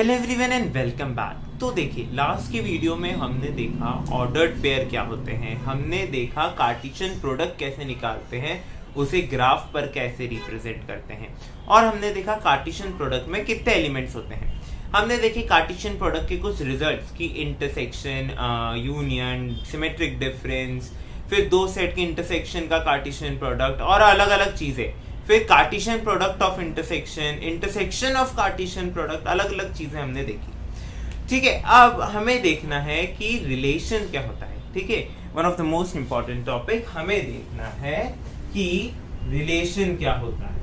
Hello everyone and welcome back. तो देखिए, last की वीडियो में हमने देखा ऑर्डर्ड पेयर क्या होते हैं, हमने देखा कार्टेशियन प्रोडक्ट कैसे निकालते हैं, उसे ग्राफ पर कैसे रिप्रेजेंट करते हैं, और हमने देखा कार्टेशियन प्रोडक्ट में कितने एलिमेंट्स होते हैं। हमने देखे कार्टेशियन प्रोडक्ट के कुछ रिजल्ट्स की इंटरसेक्शन, यूनियन, सिमेट्रिक डिफरेंस, फिर दो सेट के इंटरसेक्शन का कार्टेशियन प्रोडक्ट और अलग अलग चीजें, फिर Cartesian product of intersection, intersection of Cartesian product, अलग अलग चीजें हमने देखी। ठीक है, अब हमें देखना है कि रिलेशन क्या होता है। ठीक है, one of the most important topic, हमें देखना है कि रिलेशन क्या होता है।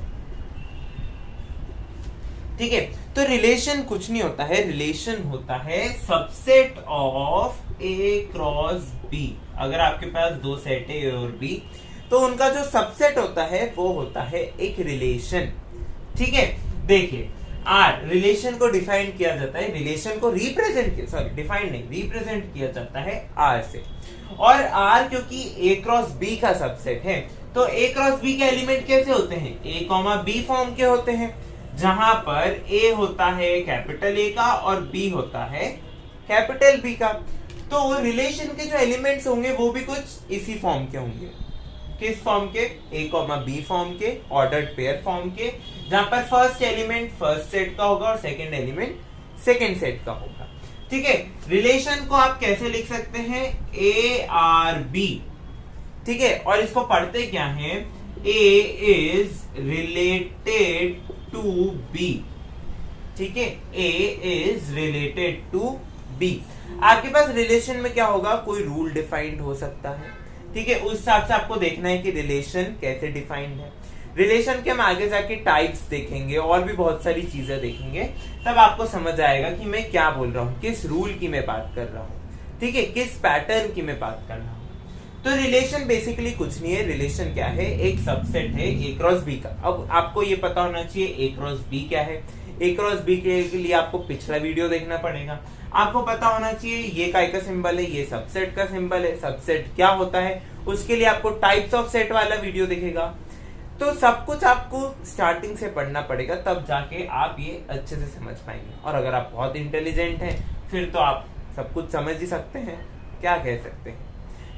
ठीक है, तो रिलेशन कुछ नहीं होता है, रिलेशन होता है subset of A cross B. अगर आपके पास दो सेट है ए और बी, तो उनका जो सबसेट होता है वो होता है एक रिलेशन। ठीक है, देखिए आर रिलेशन को डिफाइन किया जाता है, रिलेशन को डिफाइन नहीं, रिप्रेजेंट किया जाता है आर से। और आर क्योंकि ए क्रॉस बी का सबसेट है, तो ए क्रॉस बी के एलिमेंट कैसे होते हैं, ए कॉमा बी फॉर्म के होते हैं, जहां पर ए होता है कैपिटल ए का और बी होता है कैपिटल बी का। तो रिलेशन के जो एलिमेंट्स होंगे वो भी कुछ इसी फॉर्म के होंगे। किस फॉर्म के, ए कॉमा बी फॉर्म के, ऑर्डर्ड पेयर फॉर्म के, जहां पर फर्स्ट एलिमेंट फर्स्ट सेट का होगा और सेकंड एलिमेंट सेकंड सेट का होगा। ठीक है, रिलेशन को आप कैसे लिख सकते हैं, ए आर बी। ठीक है, और इसको पढ़ते क्या है, ए इज रिलेटेड टू बी। ठीक है, ए इज रिलेटेड टू बी। आपके पास रिलेशन में क्या होगा, कोई रूल डिफाइंड हो सकता है। ठीक है, उस हिसाब से आपको देखना है कि रिलेशन कैसे डिफाइंड है। रिलेशन के हम आगे जाके टाइप्स देखेंगे और भी बहुत सारी चीजें देखेंगे, तब आपको समझ आएगा कि मैं क्या बोल रहा हूँ, किस रूल की मैं बात कर रहा हूँ। ठीक है, किस पैटर्न की मैं बात कर रहा हूँ। तो रिलेशन बेसिकली कुछ नहीं है, रिलेशन क्या है, एक सबसेट है ए क्रॉस बी का। अब आपको ये पता होना चाहिए ए क्रॉस बी क्या है। ए क्रॉस बी के लिए आपको पिछला वीडियो देखना पड़ेगा। आपको पता होना चाहिए ये काय का सिंबल है, ये सबसेट का सिंबल है, सबसेट क्या होता है, उसके लिए आपको टाइप्स ऑफ सेट वाला वीडियो दिखेगा। तो सब कुछ आपको स्टार्टिंग से पढ़ना पड़ेगा, तब जाके आप ये अच्छे से समझ पाएंगे। और अगर आप बहुत इंटेलिजेंट हैं फिर तो आप सब कुछ समझ ही सकते हैं, क्या कह सकते हैं।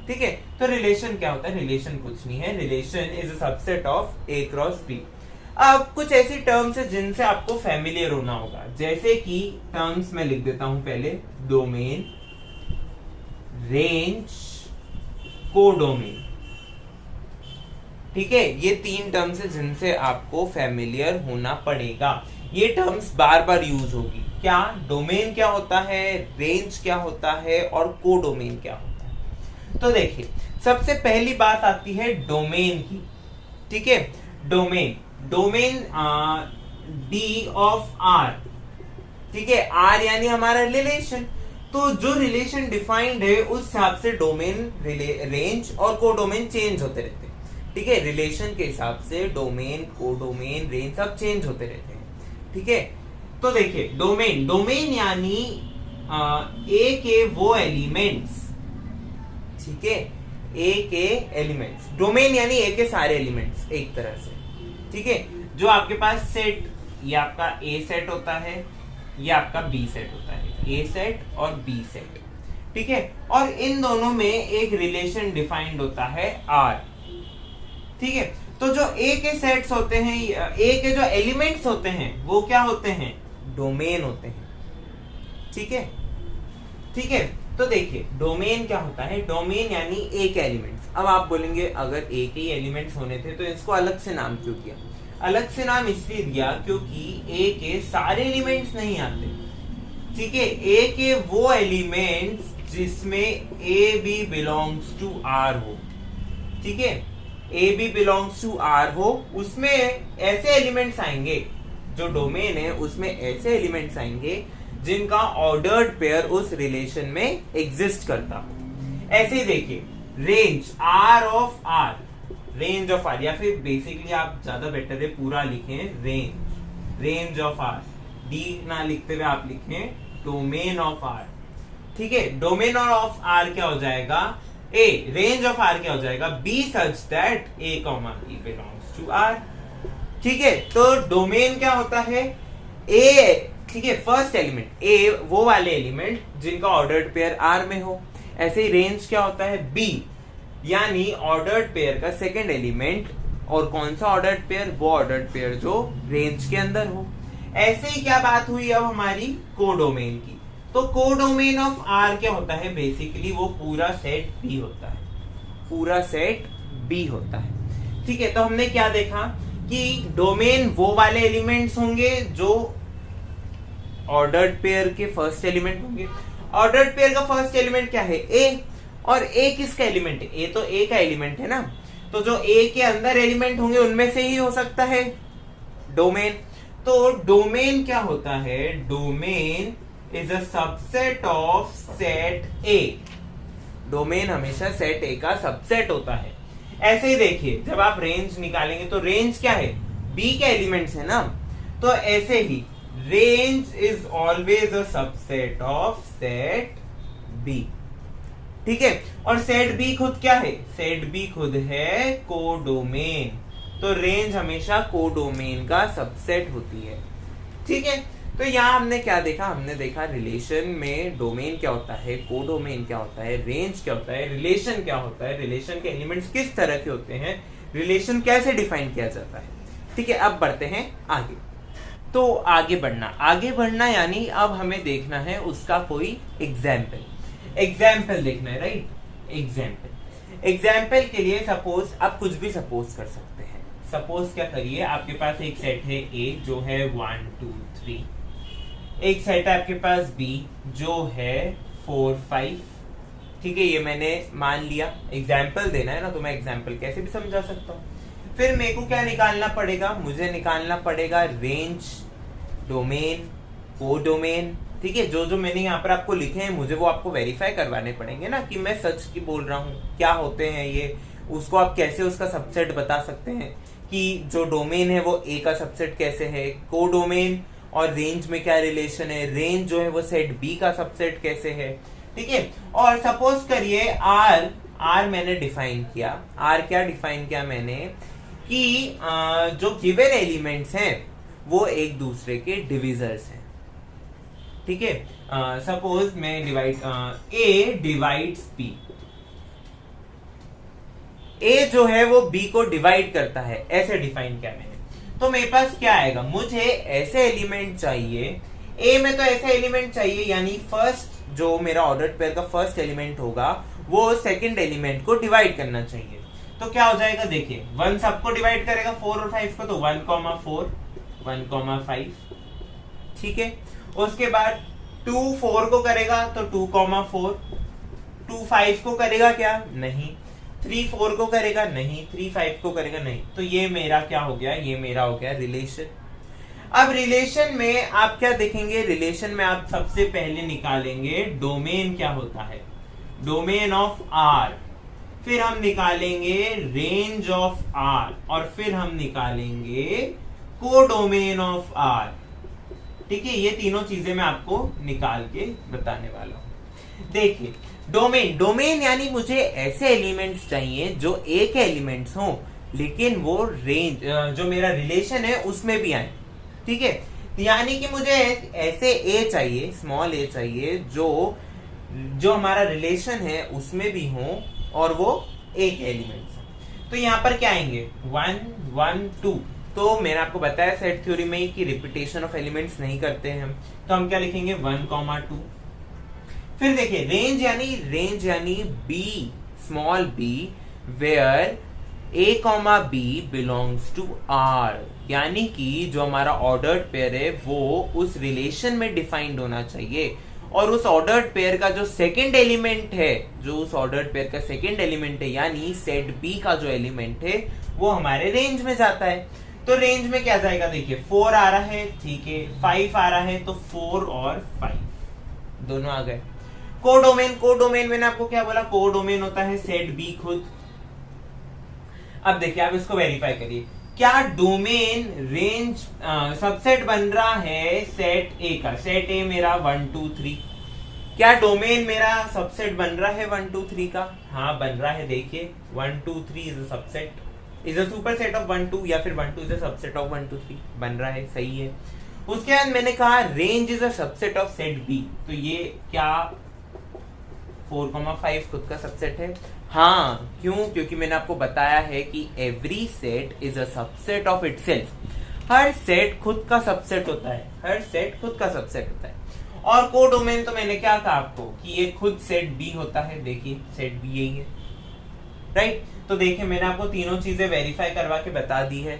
ठीक है, तो रिलेशन क्या होता है, रिलेशन कुछ नहीं है, relation is a subset of A cross B. अब कुछ ऐसी टर्म्स है जिनसे आपको फैमिलियर होना होगा, जैसे कि टर्म्स में लिख देता हूं पहले, डोमेन, रेंज, कोडोमेन। ठीक है, ये तीन टर्म्स है जिनसे आपको फैमिलियर होना पड़ेगा। ये टर्म्स बार बार यूज होगी। क्या, डोमेन क्या होता है, रेंज क्या होता है और कोडोमेन क्या होता है। तो देखिए, सबसे पहली बात आती है डोमेन की। ठीक है, डोमेन डी ऑफ आर। ठीक है, आर यानी हमारा रिलेशन। तो जो रिलेशन डिफाइंड है उस हिसाब से डोमेन, रेंज और कोडोमेन चेंज होते रहते हैं। ठीक है, रिलेशन के हिसाब से डोमेन, कोडोमेन, रेंज सब चेंज होते रहते हैं। ठीक है, तो देखिए डोमेन यानी ए के वो एलिमेंट्स। ठीक है, ए के एलिमेंट्स, डोमेन यानी ए के सारे एलिमेंट्स एक तरह से। ठीक है, जो आपके पास सेट, ये आपका ए सेट होता है, ये आपका बी सेट होता है, ए सेट और बी सेट। ठीक है, और इन दोनों में एक रिलेशन डिफाइंड होता है आर। ठीक है, तो जो ए के सेट्स होते हैं, ए के जो एलिमेंट्स होते हैं वो क्या होते हैं, डोमेन होते हैं। ठीक है, ठीक है, तो देखिए डोमेन क्या होता है, डोमेन यानी ए के एलिमेंट्स। अब आप बोलेंगे अगर ए के एलिमेंट्स होने थे तो इसको अलग से नाम क्यों दिया। अलग से नाम इसलिए दिया क्योंकि ए के सारे एलिमेंट्स नहीं आते। ठीक है, ए के वो एलिमेंट्स जिसमें a b belongs to R हो। ठीक है, a b belongs to R हो, उसमें ऐसे एलिमेंट्स आएंगे, जो डोमेन है उसमें ऐसे एलिमेंट्स आएंगे जिनका ऑर्डर्ड पेयर उस रिलेशन में एग्जिस्ट करता हो। ऐसे ही देखिए, range R of R, range of R, या फिर बेसिकली आप ज्यादा बेटर है पूरा लिखें रेंज ऑफ आर, डी ना लिखते हुए आप लिखें डोमेन ऑफ आर। ठीक है, डोमेन ऑफ आर क्या हो जाएगा, ए, रेंज ऑफ आर क्या हो जाएगा, b such that a comma b belongs to R. ठीक है, तो डोमेन क्या होता है, ए ठीक है, फर्स्ट एलिमेंट ए वो वाले एलिमेंट जिनका ऑर्डर्ड पेयर आर में हो। ऐसे ही रेंज क्या होता है, बी यानी ऑर्डर्ड पेयर का सेकंड एलिमेंट, और कौन सा ऑर्डर्ड पेयर, वो ऑर्डर्ड पेयर जो रेंज के अंदर हो। ऐसे ही क्या बात हुई अब हमारी कोडोमेन की, तो कोडोमेन ऑफ आर क्या होता है, बेसिकली वो पूरा सेट बी होता है, पूरा सेट बी होता है। ठीक है, तो हमने क्या देखा कि डोमेन वो वाले एलिमेंट्स होंगे जो ऑर्डर्ड पेयर के फर्स्ट एलिमेंट होंगे। ऑर्डर्ड पेयर का फर्स्ट एलिमेंट क्या है, ए, और ए किसका एलिमेंट है, ए तो ए का एलिमेंट है ना, तो जो ए के अंदर एलिमेंट होंगे उनमें से ही हो सकता है डोमेन। तो डोमेन क्या होता है, domain is a subset of set A. Domain हमेशा सेट ए का सबसेट होता है। ऐसे ही देखिए, जब आप रेंज निकालेंगे तो रेंज क्या है, बी के एलिमेंट्स है ना, तो ऐसे ही range is always a subset of set B. ठीक है, और सेट बी खुद क्या है, सेट बी खुद है कोडोमेन, तो रेंज हमेशा कोडोमेन का सबसेट होती है। ठीक है, तो यहां हमने क्या देखा, हमने देखा रिलेशन में डोमेन क्या होता है, कोडोमेन क्या होता है, रेंज क्या होता है, रिलेशन क्या होता है, रिलेशन के एलिमेंट्स किस तरह के होते हैं, रिलेशन कैसे डिफाइन किया जाता है। ठीक है, अब बढ़ते हैं आगे। तो आगे बढ़ना यानी अब हमें देखना है उसका कोई एग्जाम्पल देखना है, राइट। एग्जाम्पल के लिए सपोज आप कुछ भी सपोज कर सकते हैं। सपोज क्या करिए, आपके पास एक सेट है ए जो है 1 2 3, एक सेट है आपके पास बी जो है 4 5। ठीक है, ये मैंने मान लिया, एग्जाम्पल देना है ना, तो मैं एग्जाम्पल कैसे भी समझा सकता हूँ। फिर मेरे को क्या निकालना पड़ेगा, मुझे निकालना पड़ेगा रेंज, डोमेन, कोडोमेन। ठीक है, जो जो मैंने यहाँ पर आपको लिखे हैं मुझे वो आपको वेरीफाई करवाने पड़ेंगे ना कि मैं सच की बोल रहा हूँ, क्या होते हैं ये, उसको आप कैसे उसका सबसेट बता सकते हैं कि जो डोमेन है वो ए का सबसेट कैसे है, कोडोमेन और रेंज में क्या रिलेशन है, रेंज जो है वो सेट बी का सबसेट कैसे है। ठीक है, और सपोज करिए आर मैंने डिफाइन किया, आर क्या डिफाइन किया मैंने कि जो गिवन एलिमेंट्स हैं वो एक दूसरे के डिविजर्स हैं। ठीक है, सपोज मैं ए डिवाइड्स बी, ए जो है वो बी को डिवाइड करता है, ऐसे डिफाइन किया मैंने। तो मेरे पास क्या आएगा, मुझे ऐसे एलिमेंट चाहिए, ए में तो ऐसे एलिमेंट चाहिए, यानी फर्स्ट जो मेरा ऑर्डर्ड पेयर का फर्स्ट एलिमेंट होगा वो सेकंड एलिमेंट को डिवाइड करना चाहिए। तो क्या हो जाएगा, देखिए 1 सबको डिवाइड करेगा 4 और 5 को, तो 1, 4 1, 5। ठीक है, उसके बाद 2 4 को करेगा तो 2, 4, 2 5 को करेगा क्या, नहीं। 3 4 को करेगा नहीं, 3 5 को करेगा नहीं। तो ये मेरा क्या हो गया, ये मेरा हो गया रिलेशन। अब रिलेशन में आप क्या देखेंगे, रिलेशन में आप सबसे पहले निकालेंगे डोमेन क्या होता है, डोमेन ऑफ आर, फिर हम निकालेंगे रेंज ऑफ आर, और फिर हम निकालेंगे कोडोमेन ऑफ आर। ठीक है, ये तीनों चीजें मैं आपको निकाल के बताने वाला हूं। देखिए, डोमेन यानी मुझे ऐसे एलिमेंट्स चाहिए जो ए के एलिमेंट्स हों, लेकिन वो रेंज जो मेरा रिलेशन है उसमें भी आए। ठीक है, यानी कि मुझे ऐसे ए चाहिए, स्मॉल ए चाहिए जो हमारा रिलेशन है उसमें भी हो और वो ए के एलिमेंट्स हैं। तो यहाँ पर क्या आएंगे, 1 1 2। तो मैंने आपको बताया सेट थ्योरी में ही कि रिपीटेशन ऑफ एलिमेंट्स नहीं करते हैं हम, तो हम क्या लिखेंगे 1, 2। फिर देखिए रेंज यानी b, small b, where a comma b belongs to R, यानी कि जो हमारा ऑर्डर्ड पेयर है वो उस रिलेशन में डिफाइंड होना चाहिए, और उस ऑर्डर्ड पेयर का जो सेकंड एलिमेंट है, जो उस ऑर्डर्ड पेयर का सेकंड एलिमेंट है यानी सेट बी का जो एलिमेंट है वो हमारे रेंज में जाता है। तो रेंज में क्या जाएगा, देखिए 4 आ रहा है, ठीक है, 5 आ रहा है, तो 4 और 5 दोनों आ गए। कोडोमेन मैंने आपको क्या बोला, कोडोमेन होता है सेट बी खुद। अब देखिए आप इसको वेरीफाई करिए, क्या डोमेन रेंज सबसेट बन रहा है सेट ए का, सेट ए मेरा 1 2 3, क्या डोमेन मेरा सबसेट बन रहा है 1 2 3 का, हाँ बन रहा है। देखिए 1 2 3 is a subset, is a super set of 1 2, या फिर 1 2 इज अ सबसेट ऑफ 1 2 3, बन रहा है, सही है। उसके बाद मैंने कहा range is a subset of set B, तो ये क्या 4,5 खुद का सबसेट है? हाँ, क्यों? क्योंकि मैंने आपको बताया है कि every set is a subset of itself. Her set खुद का सबसेट होता है, हर सेट खुद का सबसेट होता है। और कोडोमेन तो मैंने क्या कहा आपको कि ये खुद सेट बी होता है। देखिए सेट बी यही है, राइट? तो देखिए मैंने आपको तीनों चीजें वेरीफाई करवा के बता दी है।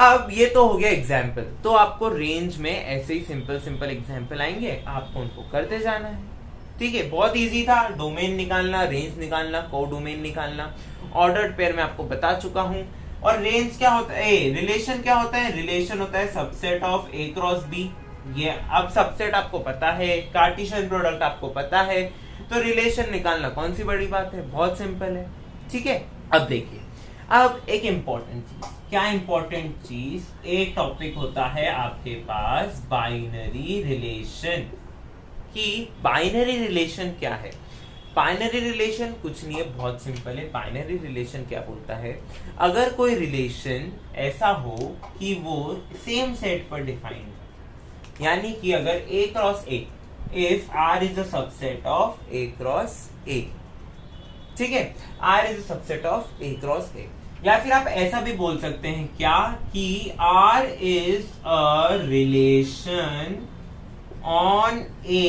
अब ये तो हो गया एग्जाम्पल, तो आपको रेंज में ऐसे ही सिंपल सिंपल एग्जाम्पल आएंगे, आपको उनको करते जाना है। ठीक है, बहुत इजी था। डोमेन निकालना, रेंज निकालना, कोडोमेन निकालना, ऑर्डर्ड पेयर में आपको बता चुका हूं। और रेंज क्या होता है, रिलेशन क्या होता है? रिलेशन होता है subset of A cross B. ये अब सबसेट आपको पता है, कार्टेशियन प्रोडक्ट आपको पता है, तो रिलेशन निकालना कौन सी बड़ी बात है, बहुत सिंपल है। ठीक है, अब देखिए, अब एक इंपॉर्टेंट चीज, क्या इंपॉर्टेंट चीज, एक टॉपिक होता है आपके पास बाइनरी रिलेशन। कि बाइनरी रिलेशन क्या है? बाइनरी रिलेशन कुछ नहीं है, बहुत सिंपल है। बाइनरी रिलेशन क्या बोलता है? अगर कोई रिलेशन ऐसा हो कि वो सेम सेट पर डिफाइंड, यानी कि अगर A cross A, if R is a subset of A cross A, ठीक है, R is a subset of A cross A, या फिर आप ऐसा भी बोल सकते हैं क्या कि R is a relation on A,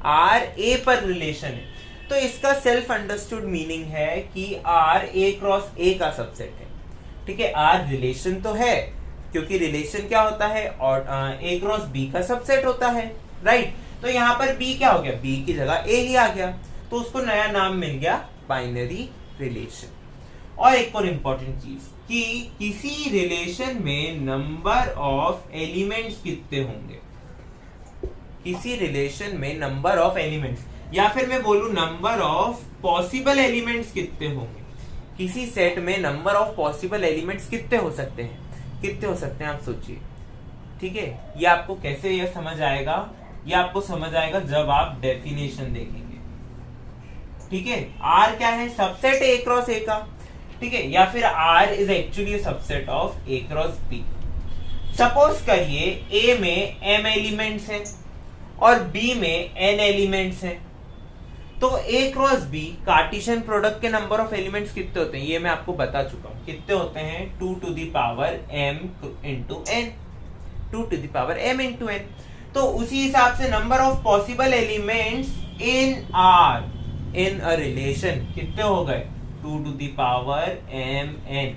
R A पर रिलेशन है, तो इसका सेल्फ अंडरस्टूड मीनिंग है कि R A क्रॉस A का सबसेट है। ठीक है, R रिलेशन तो है, क्योंकि रिलेशन क्या होता है, और A क्रॉस B का सबसेट होता है, राइट? तो यहां पर B क्या हो गया, B की जगह A ही आ गया, तो उसको नया नाम मिल गया बाइनरी रिलेशन। और एक और इंपॉर्टेंट चीज कि किसी रिलेशन में नंबर ऑफ एलिमेंट्स कितने होंगे, किसी रिलेशन में नंबर ऑफ एलिमेंट्स, या फिर मैं बोलूं नंबर ऑफ पॉसिबल एलिमेंट्स कितने होंगे। किसी सेट में नंबर ऑफ पॉसिबल एलिमेंट्स कितने हो सकते हैं, कितने हो सकते हैं आप सोचिए। ठीक है, ये आपको कैसे ये समझ आएगा, ये आपको समझ आएगा जब आप डेफिनेशन देखेंगे। ठीक है, R क्या है, सबसेट A क्रॉस A का। ठीक है, या फिर R is actually subset of A cross B। Suppose करिए A में m एलिमेंट्स हैं और B में n एलिमेंट्स हैं, तो A cross B Cartesian product के नंबर ऑफ एलिमेंट्स कितने होते हैं, ये मैं आपको बता चुका हूं। कितने होते हैं, 2 to the power m into n, 2 to the power m into n। तो उसी हिसाब से number of possible elements in R in a relation कितने हो गए, 2 to the power mn,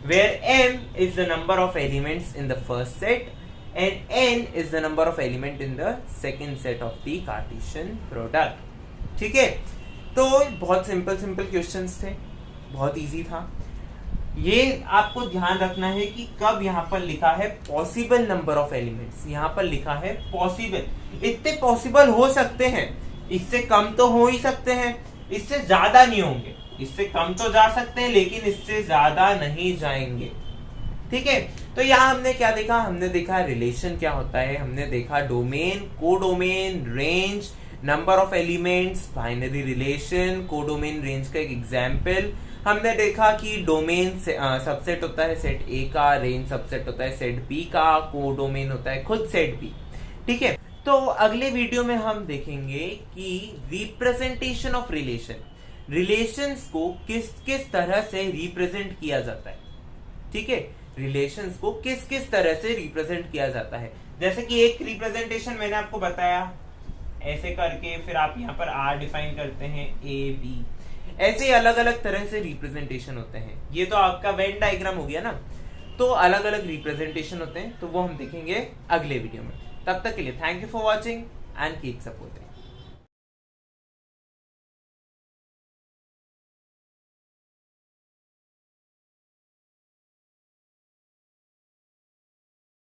where m is the number of elements in the first set and n is the number of element in the second set of the Cartesian product। ठीक है, तो बहुत simple simple questions थे, बहुत easy था। ये आपको ध्यान रखना है कि कब यहाँ पर लिखा है पॉसिबल नंबर ऑफ एलिमेंट्स, यहाँ पर लिखा है पॉसिबल। इतने पॉसिबल हो सकते हैं, इससे कम तो हो ही सकते हैं, इससे ज्यादा नहीं होंगे। इससे कम तो जा सकते हैं लेकिन इससे ज्यादा नहीं जाएंगे। ठीक है, तो यहाँ हमने क्या देखा, हमने देखा रिलेशन क्या होता है, हमने देखा domain, codomain, range, number of elements, binary relation, codomain, range का एक एग्जाम्पल। हमने देखा कि डोमेन सबसेट होता है सेट ए का, रेंज सबसेट होता है सेट बी का, कोडोमेन होता है खुद सेट बी। ठीक है, तो अगले वीडियो में हम देखेंगे कि रिप्रेजेंटेशन ऑफ रिलेशन, रिलेशंस को किस किस तरह से रिप्रेजेंट किया जाता है। ठीक है, रिलेशंस को किस किस तरह से रिप्रेजेंट किया जाता है। जैसे कि एक रिप्रेजेंटेशन मैंने आपको बताया ऐसे करके, फिर आप यहाँ पर R डिफाइन करते हैं A B, ऐसे अलग अलग तरह से रिप्रेजेंटेशन होते हैं। ये तो आपका वेन डायग्राम हो गया ना, तो अलग अलग रिप्रेजेंटेशन होते हैं, तो वो हम देखेंगे अगले वीडियो में। तब तक के लिए thank you for watching and keep supporting.